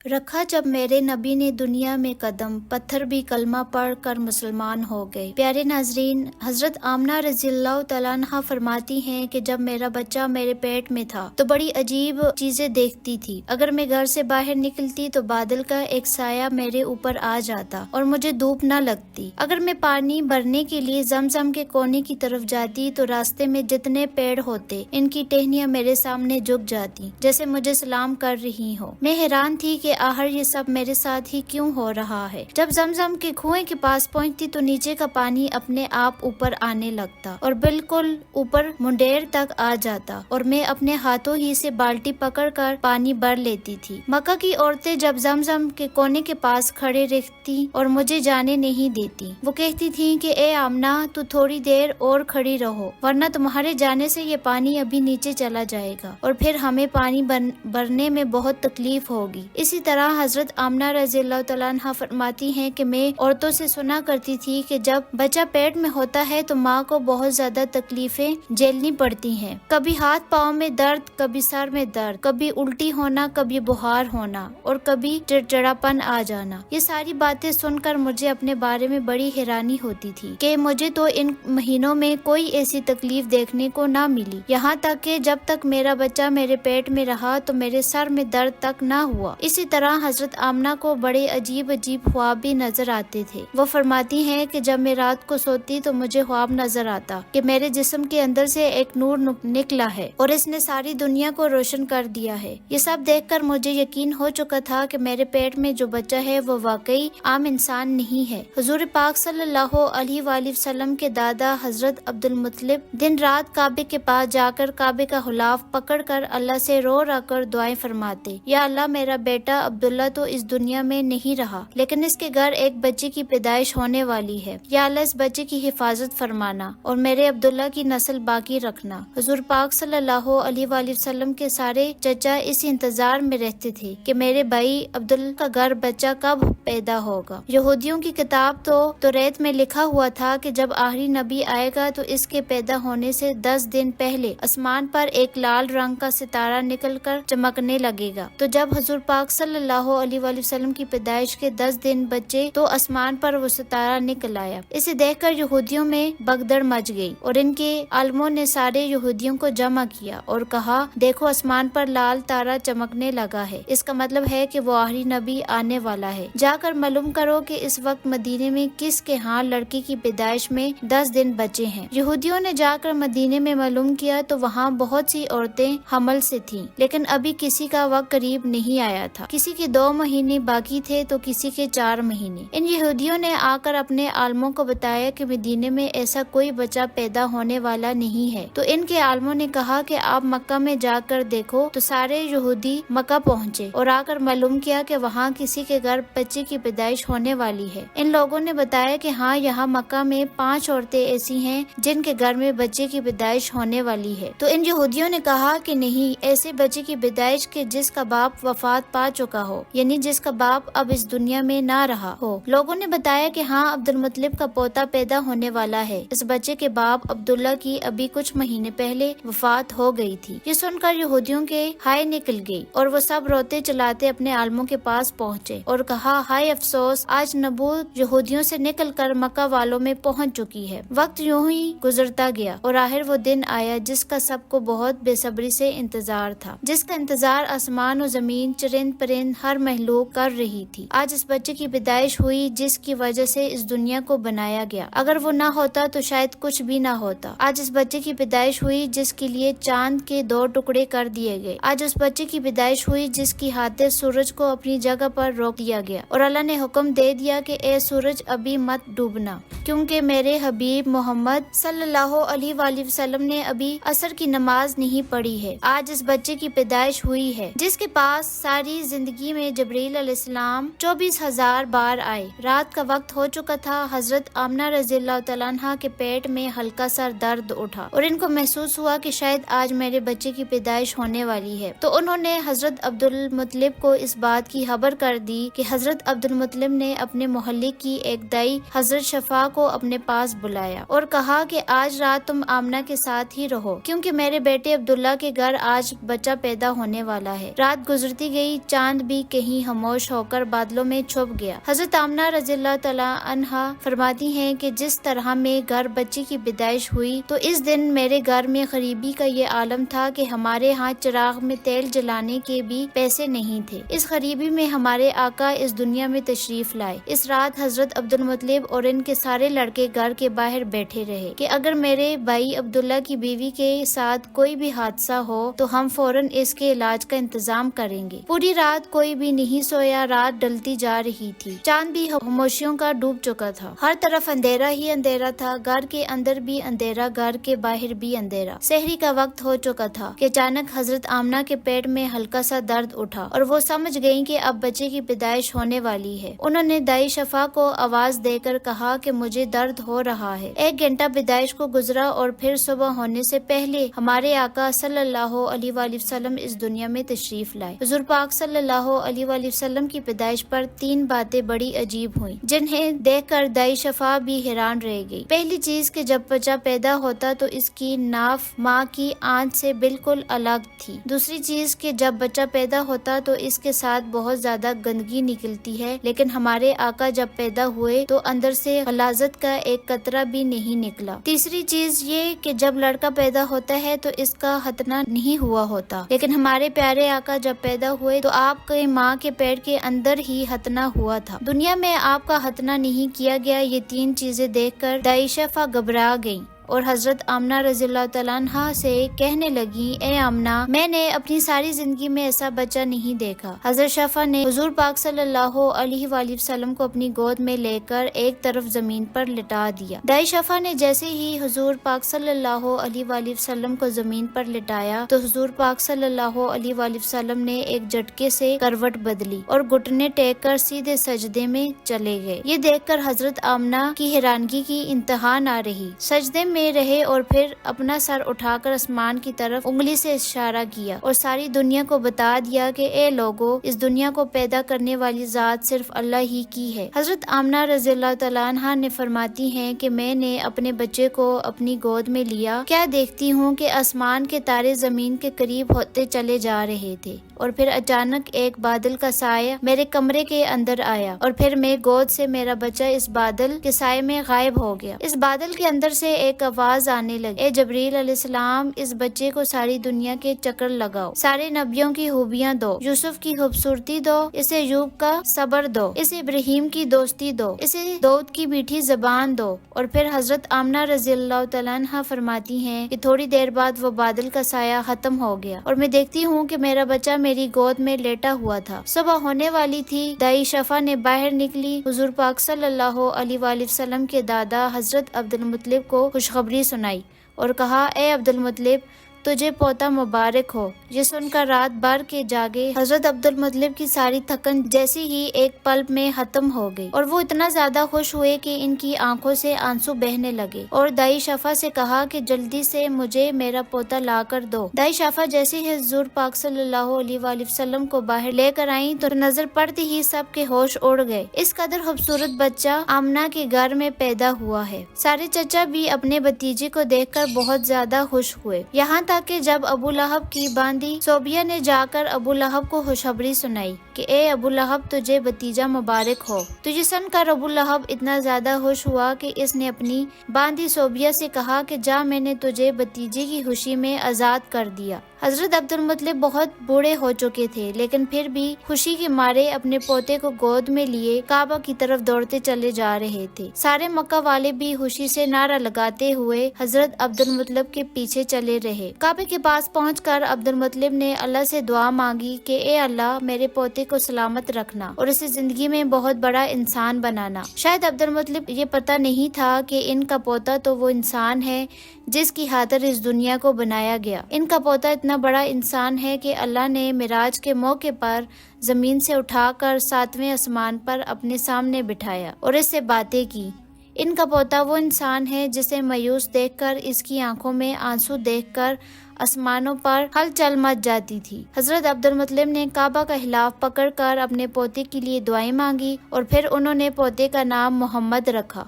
رکھا جب میرے نبی نے دنیا میں قدم، پتھر بھی کلمہ پڑھ کر مسلمان ہو گئے۔ پیارے ناظرین، حضرت آمنہ رضی اللہ تعالیٰ عنہا فرماتی ہیں کہ جب میرا بچہ میرے پیٹ میں تھا تو بڑی عجیب چیزیں دیکھتی تھی۔ اگر میں گھر سے باہر نکلتی تو بادل کا ایک سایہ میرے اوپر آ جاتا اور مجھے دھوپ نہ لگتی۔ اگر میں پانی بھرنے کے لیے زمزم کے کونے کی طرف جاتی تو راستے میں جتنے پیڑ ہوتے ان کی ٹہنیاں میرے سامنے جھک جاتی جیسے مجھے سلام کر رہی ہو۔ میں حیران تھی کہ آخر یہ سب میرے ساتھ ہی کیوں ہو رہا ہے۔ جب زمزم کے کنویں کے پاس پہنچتی تو نیچے کا پانی اپنے آپ اوپر آنے لگتا اور بالکل اوپر منڈیر تک آ جاتا اور میں اپنے ہاتھوں ہی سے بالٹی پکڑ کر پانی بھر لیتی تھی۔ مکہ کی عورتیں جب زمزم کے کونے کے پاس کھڑے رہتی اور مجھے جانے نہیں دیتی، وہ کہتی تھیں کہ اے آمنہ، تو تھوڑی دیر اور کھڑی رہو ورنہ تمہارے جانے سے یہ پانی ابھی نیچے چلا جائے گا اور پھر ہمیں پانی بھرنے میں بہت تکلیف ہوگی۔ اسی طرح حضرت آمنہ رضی اللہ تعالیٰ عنہ فرماتی ہیں کہ میں عورتوں سے سنا کرتی تھی کہ جب بچہ پیٹ میں ہوتا ہے تو ماں کو بہت زیادہ تکلیفیں جھیلنی پڑتی ہیں، کبھی ہاتھ پاؤں میں درد، کبھی سر میں درد، کبھی الٹی ہونا، کبھی بخار ہونا اور کبھی چڑچڑاپن آ جانا۔ یہ ساری باتیں سن کر مجھے اپنے بارے میں بڑی حیرانی ہوتی تھی کہ مجھے تو ان مہینوں میں کوئی ایسی تکلیف دیکھنے کو نہ ملی، یہاں تک کہ جب تک میرا بچہ میرے پیٹ میں رہا تو میرے سر میں درد تک نہ ہوا۔ اسی طرح حضرت آمنہ کو بڑے عجیب خواب بھی نظر آتے تھے۔ وہ فرماتی ہیں کہ جب میں رات کو سوتی تو مجھے خواب نظر آتا کہ میرے جسم کے اندر سے ایک نور نکلا ہے اور اس نے ساری دنیا کو روشن کر دیا ہے۔ یہ سب دیکھ کر مجھے یقین ہو چکا تھا کہ میرے پیٹ میں جو بچہ ہے وہ واقعی عام انسان نہیں ہے۔ حضور پاک صلی اللہ علیہ وآلہ وسلم کے دادا حضرت عبد المطلب دن رات کعبے کے پاس جا کر کعبے کا غلاف پکڑ کر اللہ سے رو کر دعائیں فرماتے، یا اللہ، میرا بیٹا عبداللہ تو اس دنیا میں نہیں رہا لیکن اس کے گھر ایک بچے کی پیدائش ہونے والی ہے، یا اللہ اس بچے کی حفاظت فرمانا اور میرے عبداللہ کی نسل باقی رکھنا۔ حضور پاک صلی اللہ علیہ وآلہ وسلم کے سارے چچا اس انتظار میں رہتے تھے کہ میرے بھائی عبداللہ کا گھر بچہ کب پیدا ہوگا۔ یہودیوں کی کتاب توریت میں لکھا ہوا تھا کہ جب آخری نبی آئے گا تو اس کے پیدا ہونے سے 10 دن پہلے آسمان پر ایک لال رنگ کا ستارہ نکل کر چمکنے لگے گا۔ تو جب حضور پاک صلی اللہ علیہ وآلہ وسلم کی پیدائش کے 10 دن بچے تو آسمان پر وہ ستارہ نکل آیا۔ اسے دیکھ کر یہودیوں میں بگدڑ مچ گئی اور ان کے عالموں نے سارے یہودیوں کو جمع کیا اور کہا، دیکھو آسمان پر لال تارا چمکنے لگا ہے، اس کا مطلب ہے کہ وہ آخری نبی آنے والا ہے۔ جا کر معلوم کرو کہ اس وقت مدینے میں کس کے ہاں لڑکی کی پیدائش میں 10 دن بچے ہیں۔ یہودیوں نے جا کر مدینے میں معلوم کیا تو وہاں بہت سی عورتیں حمل سے تھیں لیکن ابھی کسی کا وقت قریب نہیں آیا تھا، کسی کے 2 مہینے باقی تھے تو کسی کے 4 مہینے۔ ان یہودیوں نے آ کر اپنے عالموں کو بتایا کہ مدینے میں ایسا کوئی بچہ پیدا ہونے والا نہیں ہے۔ تو ان کے عالموں نے کہا کہ آپ مکہ میں جا کر دیکھو۔ تو سارے یہودی مکہ پہنچے اور آ کر معلوم کیا کہ وہاں کسی کے گھر بچے کی پیدائش ہونے والی ہے۔ ان لوگوں نے بتایا کہ ہاں، یہاں مکہ میں 5 عورتیں ایسی ہیں جن کے گھر میں بچے کی پیدائش ہونے والی ہے۔ تو ان یہودیوں نے کہا کہ نہیں، ایسے بچے کی پیدائش کے جس کا باپ وفات پا چکا ہو، یعنی جس کا باپ اب اس دنیا میں نہ رہا ہو۔ لوگوں نے بتایا کہ ہاں، عبد المطلب کا پوتا پیدا ہونے والا ہے۔ اس بچے کے باپ عبداللہ کی ابھی کچھ مہینے پہلے وفات ہو گئی تھی۔ یہ سن کر یہودیوں کے ہائے نکل گئی اور وہ سب روتے چلاتے اپنے عالموں کے پاس پہنچے اور کہا، ہائے افسوس، آج نبوت یہودیوں سے نکل کر مکہ والوں میں پہنچ چکی ہے۔ وقت یوں ہی گزرتا گیا اور آخر وہ دن آیا جس کا سب کو بہت بے صبری سے انتظار تھا، جس کا انتظار آسمان و زمین، چرند پرند، ہر مخلوق کر رہی تھی۔ آج اس بچے کی پیدائش ہوئی جس کی وجہ سے اس دنیا کو بنایا گیا۔ اگر وہ نہ ہوتا تو شاید کچھ بھی نہ ہوتا۔ آج اس بچے کی پیدائش ہوئی جس کے لیے چاند کے 2 ٹکڑے کر دیے گئے۔ آج اس بچے کی پیدائش ہوئی جس کی خاطر سورج کو اپنی جگہ پر روک دیا گیا اور اللہ نے حکم دے دیا کہ اے سورج، ابھی مت ڈوبنا، کیونکہ میرے حبیب محمد صلی اللہ علیہ وآلہ وسلم نے ابھی عصر کی نماز نہیں پڑھی ہے۔ آج اس بچے کی پیدائش ہوئی ہے جس کے پاس ساری زندگی میں جبرائیل علیہ السلام 24,000 بار آئے۔ رات کا وقت ہو چکا تھا۔ حضرت آمنہ رضی اللہ تعالیٰ عنہ کے پیٹ میں ہلکا سا درد اٹھا اور ان کو محسوس ہوا کہ شاید آج میرے بچے کی پیدائش ہونے والی ہے۔ تو انہوں نے حضرت عبد المطلب کو اس بات کی خبر کر دی کہ حضرت عبد المطلب نے اپنے محلے کی ایک دائی حضرت شفا کو اپنے پاس بلایا اور کہا کہ آج رات تم آمنہ کے ساتھ ہی رہو کیونکہ میرے بیٹے عبداللہ کے گھر آج بچہ پیدا ہونے والا ہے۔ رات گزرتی گئی، چاند چاند بھی کہیں خاموش ہو کر بادلوں میں چھپ گیا۔ حضرت آمنہ رضی اللہ تعالیٰ عنہا فرماتی ہیں کہ جس طرح میں گھر بچی کی پیدائش ہوئی تو اس دن میرے گھر میں غریبی کا یہ عالم تھا کہ ہمارے ہاں چراغ میں تیل جلانے کے بھی پیسے نہیں تھے۔ اس غریبی میں ہمارے آقا اس دنیا میں تشریف لائے۔ اس رات حضرت عبد المطلب اور ان کے سارے لڑکے گھر کے باہر بیٹھے رہے کہ اگر میرے بھائی عبداللہ کی بیوی کے ساتھ کوئی بھی حادثہ ہو تو ہم فوراً اس کے علاج کا انتظام کریں گے۔ پوری رات کوئی بھی نہیں سویا، رات ڈلتی جا رہی تھی، چاند بھی خاموشیوں کا ڈوب چکا تھا، ہر طرف اندھیرا ہی اندھیرا تھا، گھر کے اندر بھی اندھیرا، گھر کے باہر بھی اندھیرا۔ سحری کا وقت ہو چکا تھا کہ اچانک حضرت آمنہ کے پیٹ میں ہلکا سا درد اٹھا اور وہ سمجھ گئیں کہ اب بچے کی پیدائش ہونے والی ہے۔ انہوں نے دائی شفا کو آواز دے کر کہا کہ مجھے درد ہو رہا ہے۔ 1 گھنٹہ پیدائش کو گزرا اور پھر صبح ہونے سے پہلے ہمارے آقا صلی اللہ علیہ وآلہ وسلم اس دنیا میں تشریف لائے۔ حضور پاک صلی اللہ علیہ وآلہ وسلم کی پیدائش پر 3 باتیں بڑی عجیب ہوئیں جنہیں دیکھ کر دائی شفا بھی حیران رہ گئی۔ پہلی چیز کہ جب بچہ پیدا ہوتا تو اس کی ناف ماں کی آنت سے بالکل الگ تھی۔ دوسری چیز کہ جب بچہ پیدا ہوتا تو اس کے ساتھ بہت زیادہ گندگی نکلتی ہے، لیکن ہمارے آقا جب پیدا ہوئے تو اندر سے غلاظت کا ایک قطرہ بھی نہیں نکلا۔ تیسری چیز یہ کہ جب لڑکا پیدا ہوتا ہے تو اس کا ختنہ نہیں ہوا ہوتا، لیکن ہمارے پیارے آقا جب پیدا ہوئے تو آپ کے ماں کے پیٹ کے اندر ہی ختنہ ہوا تھا، دنیا میں آپ کا ختنہ نہیں کیا گیا۔ یہ 3 چیزیں دیکھ کر دائی شفا گھبرا گئیں اور حضرت آمنہ رضی اللہ تعالیٰ عنہا سے کہنے لگی، اے آمنہ، میں نے اپنی ساری زندگی میں ایسا بچہ نہیں دیکھا۔ حضرت شفا نے حضور پاک صلی اللہ علیہ وآلہ وسلم کو اپنی گود میں لے کر ایک طرف زمین پر لٹا دیا۔ دائی شفا نے جیسے ہی حضور پاک صلی اللہ علیہ وآلہ وسلم کو زمین پر لٹایا تو حضور پاک صلی اللہ علیہ وآلہ وسلم نے ایک جھٹکے سے کروٹ بدلی اور گھٹنے ٹیک کر سیدھے سجدے میں چلے گئے۔ یہ دیکھ کر حضرت آمنہ کی حیرانگی کی انتہا نہ رہی، سجدے میں رہے اور پھر اپنا سر اٹھا کر آسمان کی طرف انگلی سے اشارہ کیا اور ساری دنیا کو بتا دیا کہ اے لوگو، اس دنیا کو پیدا کرنے والی ذات صرف اللہ ہی کی ہے۔ حضرت آمنہ رضی اللہ تعالیٰ عنہا نے فرماتی ہیں کہ میں نے اپنے بچے کو اپنی گود میں لیا، کیا دیکھتی ہوں کہ آسمان کے تارے زمین کے قریب ہوتے چلے جا رہے تھے اور پھر اچانک ایک بادل کا سایہ میرے کمرے کے اندر آیا اور پھر میں گود سے میرا بچہ اس بادل کے سائے میں غائب ہو گیا۔ اس بادل کے اندر سے ایک آواز آنے لگی، اے جبریل علیہ السلام، اس بچے کو ساری دنیا کے چکر لگاؤ، سارے نبیوں کی خوبیاں دو، یوسف کی خوبصورتی دو، اسے ایوب کا صبر دو، اسے ابراہیم کی دوستی دو، اسے داؤد کی میٹھی زبان دو۔ اور پھر حضرت آمنہ رضی اللہ تعالیٰ عنہا فرماتی ہیں کہ تھوڑی دیر بعد وہ بادل کا سایہ ختم ہو گیا اور میں دیکھتی ہوں کہ میرا بچہ میری گود میں لیٹا ہوا تھا۔ صبح ہونے والی تھی، دائی شفا نے باہر نکلی حضور پاک صلی اللہ علیہ وآلہ وسلم کے دادا حضرت عبد المطلب کو خوشخبری سنائی اور کہا، اے عبد المطلب، تجھے پوتا مبارک ہو۔ یہ سن کر رات بھر کے جاگے حضرت عبد المطلب کی ساری تھکن جیسی ہی ایک پل میں ختم ہو گئی اور وہ اتنا زیادہ خوش ہوئے کہ ان کی آنکھوں سے آنسو بہنے لگے اور دائی شفا سے کہا کہ جلدی سے مجھے میرا پوتا لا کر دو۔ دائی شفا جیسے ہی حضور پاک صلی اللہ علیہ وآلہ وسلم کو باہر لے کر آئیں تو نظر پڑتے ہی سب کے ہوش اڑ گئے، اس قدر خوبصورت بچہ آمنہ کے گھر میں پیدا ہوا ہے۔ سارے چچا بھی اپنے بھتیجے کو دیکھ کر بہت زیادہ خوش ہوئے، یہاں تک کہ جب ابو لہب کی باندی صوبیہ نے جا کر ابو لہب کو خوشخبری سنائی کہ اے ابو لہب، تجھے بھتیجا مبارک ہو، تو یہ سن کر ابو لہب اتنا زیادہ خوش ہوا کہ اس نے اپنی باندی صوبیہ سے کہا کہ جا، میں نے تجھے بھتیجے کی خوشی میں آزاد کر دیا۔ حضرت عبد المطلب بہت بوڑھے ہو چکے تھے، لیکن پھر بھی خوشی کے مارے اپنے پوتے کو گود میں لیے کعبہ کی طرف دوڑتے چلے جا رہے تھے۔ سارے مکہ والے بھی خوشی سے نعرہ لگاتے ہوئے حضرت عبد المطلب کے پیچھے چلے رہے۔ کعبے کے پاس پہنچ کر عبد المطلب نے اللہ سے دعا مانگی کہ اے اللہ، میرے پوتے کو سلامت رکھنا اور اسے زندگی میں بہت بڑا انسان بنانا۔ شاید عبد المطلب یہ پتہ نہیں تھا کہ ان کا پوتا تو وہ انسان ہے جس کی خاطر اس دنیا کو بنایا گیا۔ ان کا پوتا اتنا بڑا انسان ہے کہ اللہ نے معراج کے موقع پر زمین سے اٹھا کر 7ویں آسمان پر اپنے سامنے بٹھایا اور اس سے باتیں کی۔ ان کا پوتا وہ انسان ہے جسے مایوس دیکھ کر، اس کی آنکھوں میں آنسو دیکھ کر آسمانوں پر ہلچل مچ جاتی تھی۔ حضرت عبد المطلب نے کعبہ کا غلاف پکڑ کر اپنے پوتے کے لیے دعائیں مانگی اور پھر انہوں نے پوتے کا نام محمد رکھا۔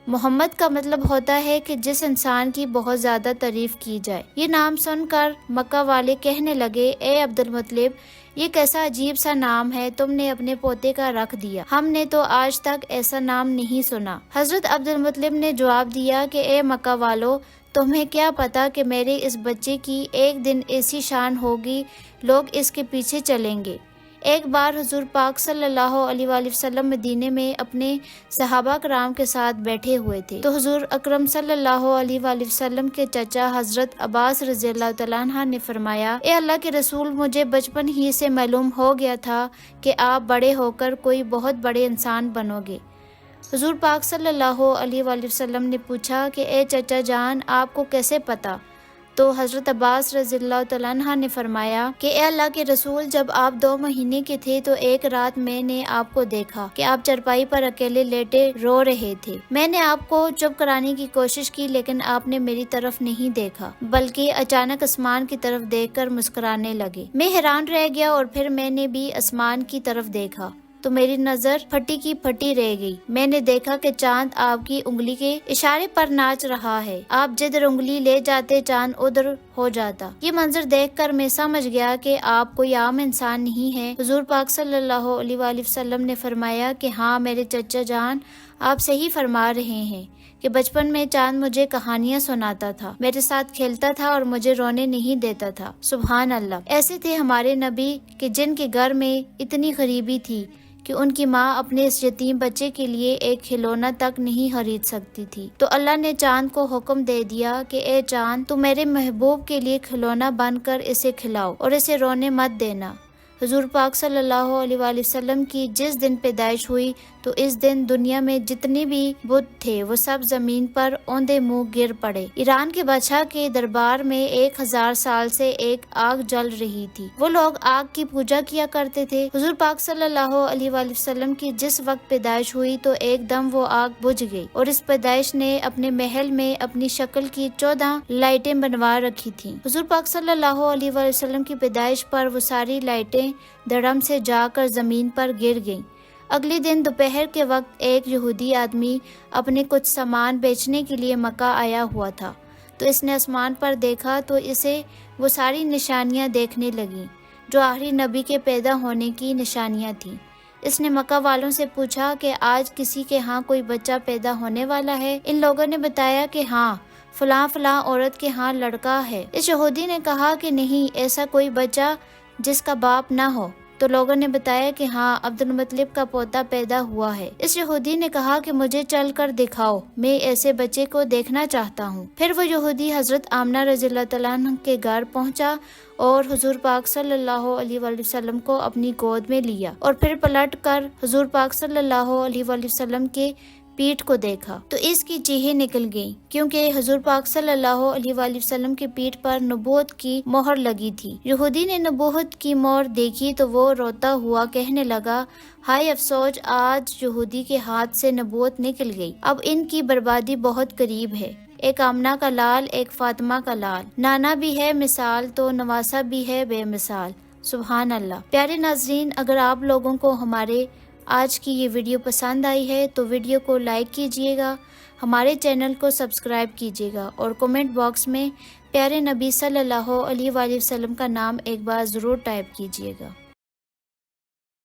محمد کا مطلب ہوتا ہے کہ جس انسان کی بہت زیادہ تعریف کی جائے۔ یہ نام سن کر مکہ والے کہنے لگے، اے عبد المطلب، یہ کیسا عجیب سا نام ہے تم نے اپنے پوتے کا رکھ دیا، ہم نے تو آج تک ایسا نام نہیں سنا۔ حضرت عبد المطلب نے جواب دیا کہ اے مکہ والو، تمہیں کیا پتا کہ میرے اس بچے کی ایک دن ایسی شان ہوگی لوگ اس کے پیچھے چلیں گے۔ ایک بار حضور پاک صلی اللہ علیہ وآلہ وسلم مدینے میں اپنے صحابہ کرام کے ساتھ بیٹھے ہوئے تھے تو حضور اکرم صلی اللہ علیہ وآلہ وسلم کے چچا حضرت عباس رضی اللہ تعالیٰ عنہ نے فرمایا، اے اللہ کے رسول، مجھے بچپن ہی سے معلوم ہو گیا تھا کہ آپ بڑے ہو کر کوئی بہت بڑے انسان بنو گے۔ حضور پاک صلی اللہ علیہ وآلہ وسلم نے پوچھا کہ اے چچا جان، آپ کو کیسے پتا؟ تو حضرت عباس رضی اللہ تعالیٰ عنہ نے فرمایا کہ اے اللہ کے رسول، جب آپ 2 مہینے کے تھے تو ایک رات میں نے آپ کو دیکھا کہ آپ چرپائی پر اکیلے لیٹے رو رہے تھے۔ میں نے آپ کو چپ کرانے کی کوشش کی لیکن آپ نے میری طرف نہیں دیکھا بلکہ اچانک آسمان کی طرف دیکھ کر مسکرانے لگے۔ میں حیران رہ گیا اور پھر میں نے بھی آسمان کی طرف دیکھا تو میری نظر پھٹی کی پھٹی رہ گئی۔ میں نے دیکھا کہ چاند آپ کی انگلی کے اشارے پر ناچ رہا ہے، آپ جدھر انگلی لے جاتے چاند ادھر ہو جاتا۔ یہ منظر دیکھ کر میں سمجھ گیا کہ آپ کوئی عام انسان نہیں ہیں۔ حضور پاک صلی اللہ علیہ وآلہ وسلم نے فرمایا کہ ہاں میرے چچا جان، آپ صحیح فرما رہے ہیں کہ بچپن میں چاند مجھے کہانیاں سناتا تھا، میرے ساتھ کھیلتا تھا اور مجھے رونے نہیں دیتا تھا۔ سبحان اللہ! ایسے تھے ہمارے نبی کہ جن کے گھر میں اتنی غریبی تھی کہ ان کی ماں اپنے اس یتیم بچے کے لیے ایک کھلونا تک نہیں خرید سکتی تھی، تو اللہ نے چاند کو حکم دے دیا کہ اے چاند، تو میرے محبوب کے لیے کھلونا بن کر اسے کھلاؤ اور اسے رونے مت دینا۔ حضور پاک صلی اللہ علیہ وآلہ وسلم کی جس دن پیدائش ہوئی تو اس دن دنیا میں جتنے بھی بت تھے وہ سب زمین پر اوندے منہ گر پڑے۔ ایران کے بادشاہ کے دربار میں 1000 سال سے ایک آگ جل رہی تھی، وہ لوگ آگ کی پوجا کیا کرتے تھے۔ حضور پاک صلی اللہ علیہ وآلہ وسلم کی جس وقت پیدائش ہوئی تو ایک دم وہ آگ بجھ گئی اور اس پیدائش نے اپنے محل میں اپنی شکل کی 14 لائٹیں بنوا رکھی تھیں۔ حضور پاک صلی اللہ علیہ وآلہ وسلم کی پیدائش پر وہ ساری لائٹیں دھڑم سے جا کر زمین پر گر گئیں۔ اگلے دن دوپہر کے وقت ایک یہودی آدمی اپنے کچھ سامان بیچنے کے لیے مکہ آیا ہوا تھا، تو اس نے آسمان پر دیکھا تو اسے وہ ساری نشانیاں دیکھنے لگیں جو آخری نبی کے پیدا ہونے کی نشانیاں تھیں۔ اس نے مکہ والوں سے پوچھا کہ آج کسی کے ہاں کوئی بچہ پیدا ہونے والا ہے؟ ان لوگوں نے بتایا کہ ہاں، فلاں فلاں عورت کے ہاں لڑکا ہے۔ اس یہودی نے کہا کہ نہیں، ایسا کوئی بچہ جس کا باپ نہ ہو۔ تو لوگوں نے بتایا کہ ہاں، عبد المطلب کا پوتا پیدا ہوا ہے۔ اس یہودی نے کہا کہ مجھے چل کر دکھاؤ، میں ایسے بچے کو دیکھنا چاہتا ہوں۔ پھر وہ یہودی حضرت آمنہ رضی اللہ تعالیٰ عنہ کے گھر پہنچا اور حضور پاک صلی اللہ علیہ وآلہ وسلم کو اپنی گود میں لیا اور پھر پلٹ کر حضور پاک صلی اللہ علیہ وآلہ وسلم کے پیٹھ کو دیکھا تو اس کی چیخیں نکل گئیں، کیونکہ حضور پاک صلی اللہ علیہ وآلہ وسلم کی پیٹھ پر نبوت کی مہر لگی تھی۔ یہودی نے نبوت کی مہر دیکھی تو وہ روتا ہوا کہنے لگا، ہائے افسوس، آج یہودی کے ہاتھ سے نبوت نکل گئی، اب ان کی بربادی بہت قریب ہے۔ ایک آمنہ کا لال، ایک فاطمہ کا لال، نانا بھی ہے مثال تو نواسا بھی ہے بے مثال۔ سبحان اللہ۔ پیارے ناظرین، اگر آپ لوگوں کو ہمارے آج کی یہ ویڈیو پسند آئی ہے تو ویڈیو کو لائک کیجئے گا، ہمارے چینل کو سبسکرائب کیجئے گا اور کومنٹ باکس میں پیارے نبی صلی اللہ علیہ وآلہ وسلم کا نام ایک بار ضرور ٹائپ کیجئے گا۔